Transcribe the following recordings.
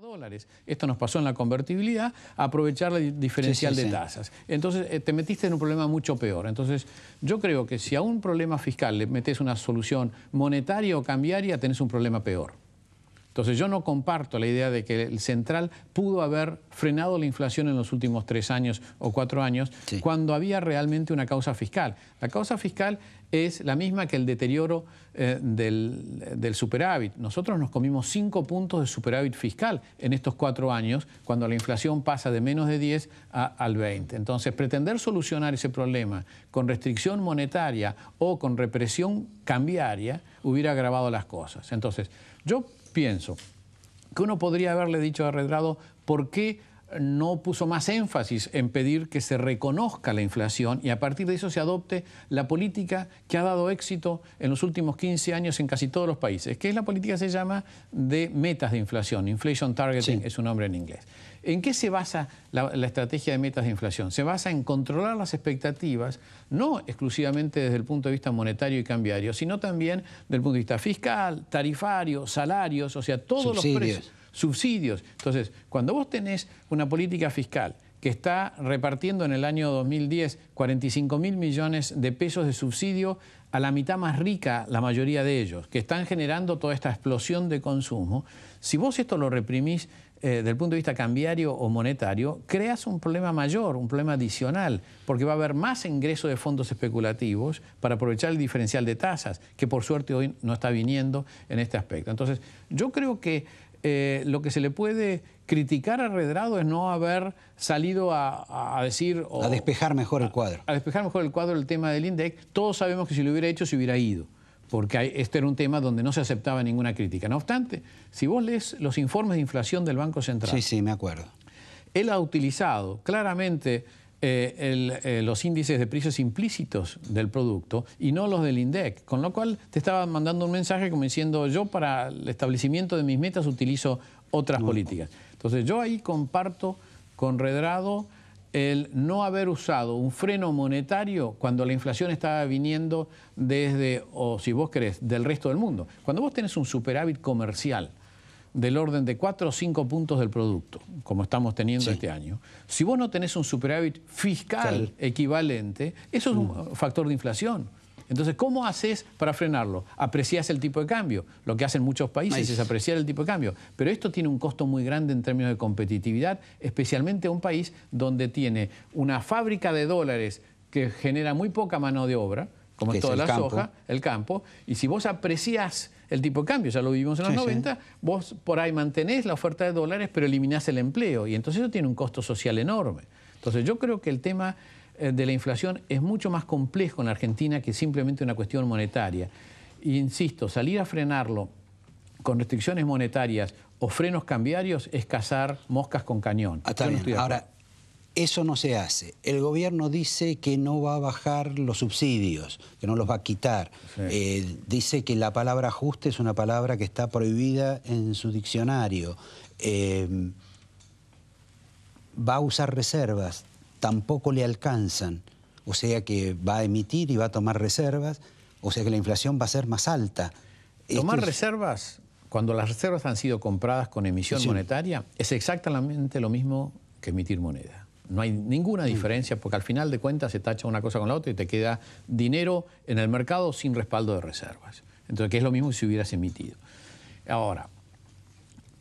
dólares. Esto nos pasó en la convertibilidad, aprovechar la diferencial de tasas. Entonces te metiste en un problema mucho peor. Entonces yo creo que si a un problema fiscal le metes una solución monetaria o cambiaria, tenés un problema peor. Entonces yo no comparto la idea de que el central pudo haber frenado la inflación en los últimos 3 años o 4 años cuando había realmente una causa fiscal. La causa fiscal es la misma que el deterioro del superávit. Nosotros nos comimos 5 puntos de superávit fiscal en estos 4 años cuando la inflación pasa de menos de 10 al 20. Entonces pretender solucionar ese problema con restricción monetaria o con represión cambiaria hubiera agravado las cosas. Entonces yo pienso que uno podría haberle dicho a Redrado por qué no puso más énfasis en pedir que se reconozca la inflación y a partir de eso se adopte la política que ha dado éxito en los últimos 15 años en casi todos los países, que es la política que se llama de metas de inflación, inflation targeting es su nombre en inglés. ¿En qué se basa la estrategia de metas de inflación? Se basa en controlar las expectativas, no exclusivamente desde el punto de vista monetario y cambiario, sino también desde el punto de vista fiscal, tarifario, salarios, o sea, todos los precios. Subsidios. Entonces, cuando vos tenés una política fiscal que está repartiendo en el año 2010 45.000 millones de pesos de subsidio a la mitad más rica, la mayoría de ellos, que están generando toda esta explosión de consumo, si vos esto lo reprimís desde el punto de vista cambiario o monetario, creas un problema mayor, un problema adicional, porque va a haber más ingreso de fondos especulativos para aprovechar el diferencial de tasas, que por suerte hoy no está viniendo en este aspecto. Entonces, yo creo que lo que se le puede criticar a Redrado es no haber salido a decir... a despejar mejor el cuadro. A despejar mejor el cuadro el tema del INDEC. Todos sabemos que si lo hubiera hecho se hubiera ido, porque este era un tema donde no se aceptaba ninguna crítica. No obstante, si vos lees los informes de inflación del Banco Central... Sí, me acuerdo. Él ha utilizado claramente los índices de precios implícitos del producto y no los del INDEC, con lo cual te estaba mandando un mensaje como diciendo yo para el establecimiento de mis metas utilizo otras políticas. Entonces yo ahí comparto con Redrado el no haber usado un freno monetario cuando la inflación estaba viniendo desde, o si vos querés, del resto del mundo. Cuando vos tenés un superávit comercial del orden de 4 o 5 puntos del producto, como estamos teniendo este año, si vos no tenés un superávit fiscal equivalente, eso es un factor de inflación. Entonces, ¿cómo haces para frenarlo? Apreciás el tipo de cambio. Lo que hacen muchos países es apreciar el tipo de cambio. Pero esto tiene un costo muy grande en términos de competitividad, especialmente a un país donde tiene una fábrica de dólares que genera muy poca mano de obra, como es toda la soja, el campo, y si vos apreciás el tipo de cambio, ya lo vivimos en los 90, vos por ahí mantenés la oferta de dólares, pero eliminás el empleo, y entonces eso tiene un costo social enorme. Entonces yo creo que el tema de la inflación es mucho más complejo en Argentina que simplemente una cuestión monetaria. Y insisto, salir a frenarlo con restricciones monetarias o frenos cambiarios es cazar moscas con cañón. Ahora, eso no se hace. El gobierno dice que no va a bajar los subsidios, que no los va a quitar. Dice que la palabra ajuste es una palabra que está prohibida en su diccionario. Va a usar reservas, tampoco le alcanzan. O sea que va a emitir y va a tomar reservas, o sea que la inflación va a ser más alta. Tomar reservas, cuando las reservas han sido compradas con emisión monetaria, es exactamente lo mismo que emitir moneda. No hay ninguna diferencia porque al final de cuentas se tacha una cosa con la otra y te queda dinero en el mercado sin respaldo de reservas. Entonces, que es lo mismo que si hubieras emitido. Ahora,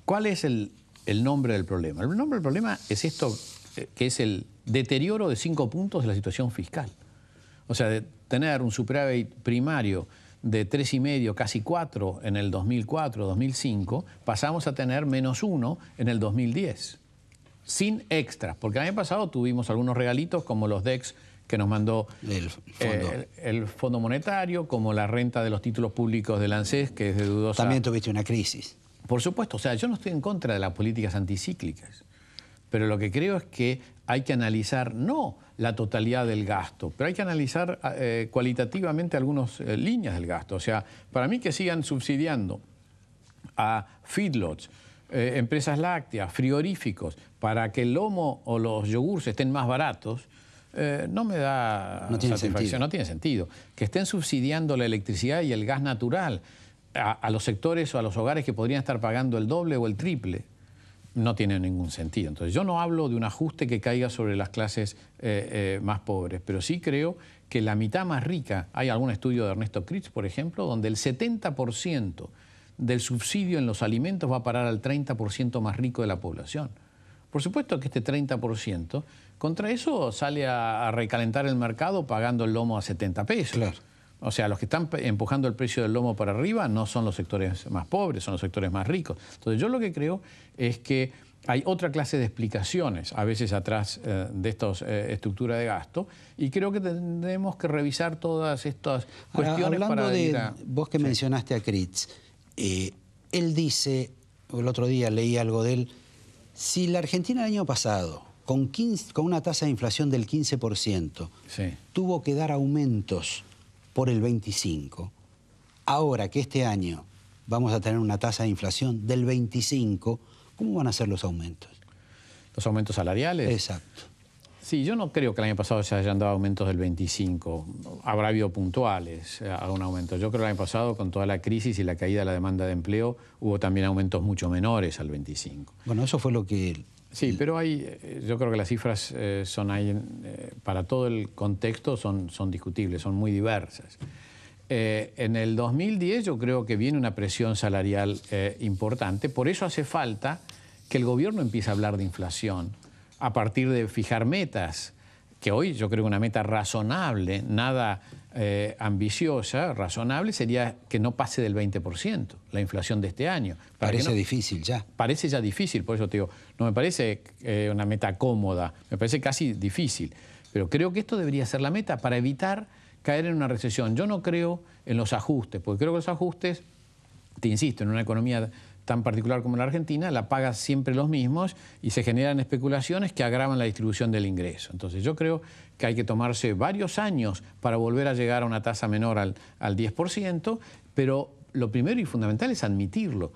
¿cuál es el nombre del problema? El nombre del problema es esto, que es el deterioro de 5 puntos de la situación fiscal. O sea, de tener un superávit primario de 3,5, casi 4 en el 2004, 2005, pasamos a tener -1 en el 2010. Sin extras, porque el año pasado tuvimos algunos regalitos como los DEX que nos mandó el Fondo Monetario, como la renta de los títulos públicos del ANSES, que es de dudosa... También tuviste una crisis. Por supuesto, o sea, yo no estoy en contra de las políticas anticíclicas, pero lo que creo es que hay que analizar no la totalidad del gasto, pero hay que analizar cualitativamente algunas líneas del gasto. O sea, para mí que sigan subsidiando a feedlots, empresas lácteas, frigoríficos, para que el lomo o los yogures estén más baratos, no me da satisfacción, no tiene sentido. Que estén subsidiando la electricidad y el gas natural a los sectores o a los hogares que podrían estar pagando el doble o el triple, no tiene ningún sentido. Entonces yo no hablo de un ajuste que caiga sobre las clases más pobres, pero sí creo que la mitad más rica, hay algún estudio de Ernesto Critz, por ejemplo, donde el 70% del subsidio en los alimentos va a parar al 30% más rico de la población. Por supuesto que este 30%, contra eso sale a recalentar el mercado pagando el lomo a 70 pesos. Claro. O sea, los que están empujando el precio del lomo para arriba no son los sectores más pobres, son los sectores más ricos. Entonces yo lo que creo es que hay otra clase de explicaciones a veces atrás de estas estructuras de gasto, y creo que tenemos que revisar todas estas cuestiones. Hablando para de ir a... vos que mencionaste a Critz, él dice, el otro día leí algo de él, si la Argentina el año pasado, con una tasa de inflación del 15%, Sí. tuvo que dar aumentos por el 25%, ahora que este año vamos a tener una tasa de inflación del 25%, ¿cómo van a ser los aumentos? ¿Los aumentos salariales? Exacto. Sí, yo no creo que el año pasado se hayan dado aumentos del 25%. Habrá habido puntuales algún aumento. Yo creo que el año pasado, con toda la crisis y la caída de la demanda de empleo, hubo también aumentos mucho menores al 25%. Bueno, eso fue lo que... Sí, pero yo creo que las cifras son ahí, para todo el contexto son discutibles, son muy diversas. En el 2010 yo creo que viene una presión salarial importante, por eso hace falta que el gobierno empiece a hablar de inflación a partir de fijar metas, que hoy yo creo que una meta razonable, nada ambiciosa, razonable, sería que no pase del 20% la inflación de este año. Parece difícil ya. Parece ya difícil, por eso te digo, no me parece una meta cómoda, me parece casi difícil. Pero creo que esto debería ser la meta para evitar caer en una recesión. Yo no creo en los ajustes, porque creo que los ajustes, te insisto, en una economía tan particular como la Argentina, la pagan siempre los mismos y se generan especulaciones que agravan la distribución del ingreso. Entonces yo creo que hay que tomarse varios años para volver a llegar a una tasa menor al 10%, pero lo primero y fundamental es admitirlo.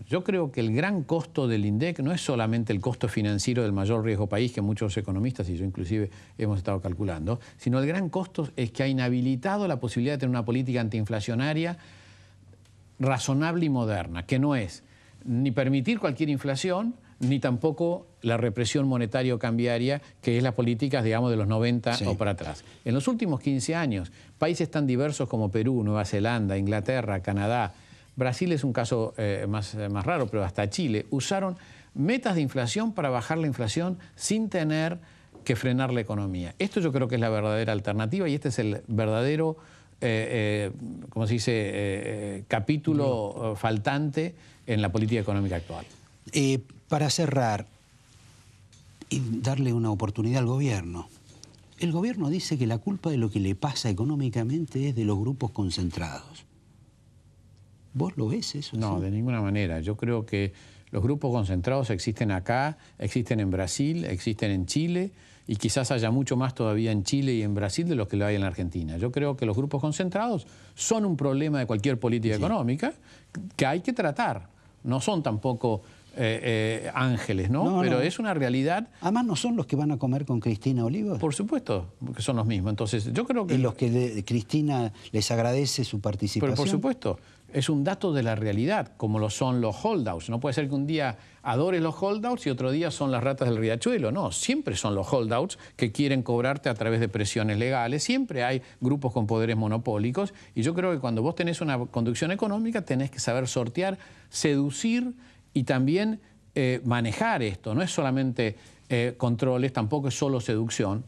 Yo creo que el gran costo del INDEC no es solamente el costo financiero del mayor riesgo país, que muchos economistas y yo inclusive hemos estado calculando, sino el gran costo es que ha inhabilitado la posibilidad de tener una política antiinflacionaria razonable y moderna, que no es ni permitir cualquier inflación, ni tampoco la represión monetario-cambiaria, que es las políticas, digamos, de los 90 o para atrás. En los últimos 15 años, países tan diversos como Perú, Nueva Zelanda, Inglaterra, Canadá, Brasil es un caso más raro, pero hasta Chile, usaron metas de inflación para bajar la inflación sin tener que frenar la economía. Esto yo creo que es la verdadera alternativa y este es el verdadero, ¿cómo se dice?, capítulo faltante en la política económica actual. Para cerrar y darle una oportunidad al gobierno, el gobierno dice que la culpa de lo que le pasa económicamente es de los grupos concentrados. ¿Vos lo ves eso? No, ¿sí? De ninguna manera. Yo creo que los grupos concentrados existen acá, existen en Brasil, existen en Chile y quizás haya mucho más todavía en Chile y en Brasil de los que lo hay en la Argentina. Yo creo que los grupos concentrados son un problema de cualquier política económica que hay que tratar. No son tampoco ángeles, ¿no? Pero es una realidad. Además, ¿no son los que van a comer con Cristina Olivos? Por supuesto, que son los mismos. Entonces, yo creo que... Y los que Cristina les agradece su participación. Pero por supuesto, es un dato de la realidad, como lo son los holdouts. No puede ser que un día adores los holdouts y otro día son las ratas del riachuelo. No, siempre son los holdouts que quieren cobrarte a través de presiones legales. Siempre hay grupos con poderes monopólicos. Y yo creo que cuando vos tenés una conducción económica tenés que saber sortear, seducir y también manejar esto. No es solamente controles, tampoco es solo seducción,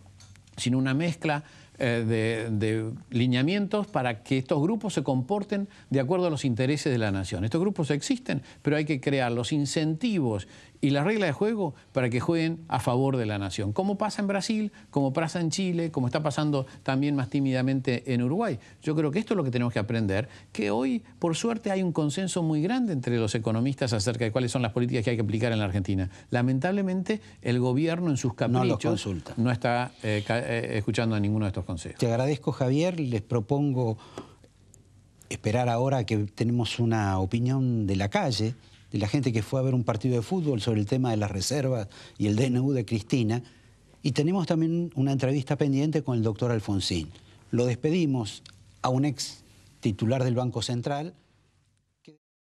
sino una mezcla de lineamientos para que estos grupos se comporten de acuerdo a los intereses de la nación. Estos grupos existen, pero hay que crear los incentivos y las reglas de juego para que jueguen a favor de la nación. Como pasa en Brasil, como pasa en Chile, como está pasando también más tímidamente en Uruguay. Yo creo que esto es lo que tenemos que aprender, que hoy, por suerte, hay un consenso muy grande entre los economistas acerca de cuáles son las políticas que hay que aplicar en la Argentina. Lamentablemente, el gobierno en sus caprichos no está escuchando a ninguno de estos consejos. Te agradezco, Javier. Les propongo esperar ahora que tenemos una opinión de la calle, de la gente que fue a ver un partido de fútbol sobre el tema de las reservas y el DNU de Cristina. Y tenemos también una entrevista pendiente con el doctor Alfonsín. Lo despedimos a un ex titular del Banco Central